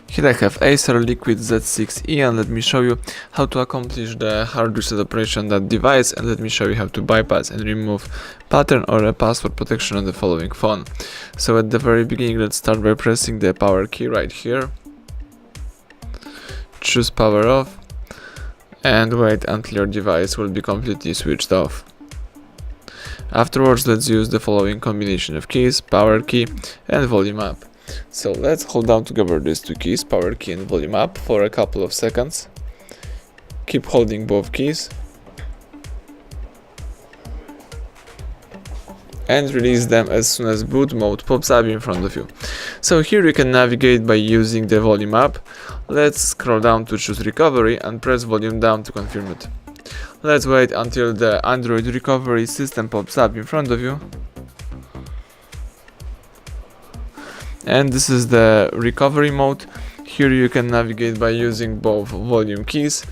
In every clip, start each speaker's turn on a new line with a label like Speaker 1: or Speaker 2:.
Speaker 1: Here I have ACER Liquid Z6E, and let me show you how to accomplish the hard reset operation on that device, and let me show you how to bypass and remove pattern or a password protection on the following phone. So at the very beginning, let's start by pressing the power key right here. Choose power off and wait until your device will be completely switched off. Afterwards, let's use the following combination of keys: power key and volume up. So let's hold down together these two keys, power key and volume up, for a couple of seconds. Keep holding both keys and release them as soon as boot mode pops up in front of you. So here you can navigate by using the volume up. Let's scroll down to choose recovery and press volume down to confirm it. Let's wait until the Android recovery system pops up in front of you. And this is the recovery mode. Here you can navigate by using both volume keys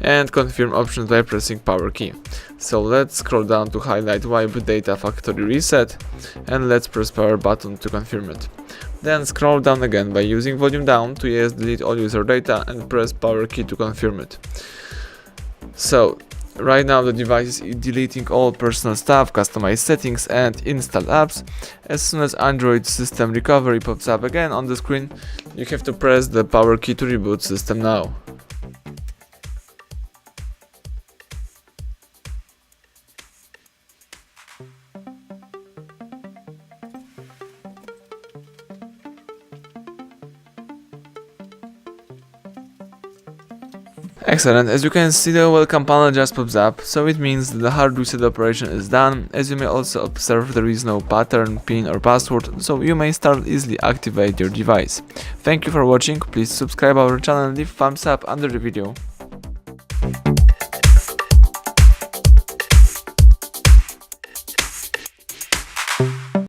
Speaker 1: and confirm options by pressing power key. So let's scroll down to highlight wipe data factory reset and let's press power button to confirm it. Then scroll down again by using volume down to yes delete all user data and press power key to confirm it. So right now the device is deleting all personal stuff, customized settings and installed apps. As soon as Android system recovery pops up again on the screen, you have to press the power key to reboot system now. Excellent, as you can see, the welcome panel just pops up, so it means that the hard reset operation is done. As you may also observe, there is no pattern, pin or password, so you may start easily activate your device. Thank you for watching, please subscribe our channel and leave thumbs up under the video.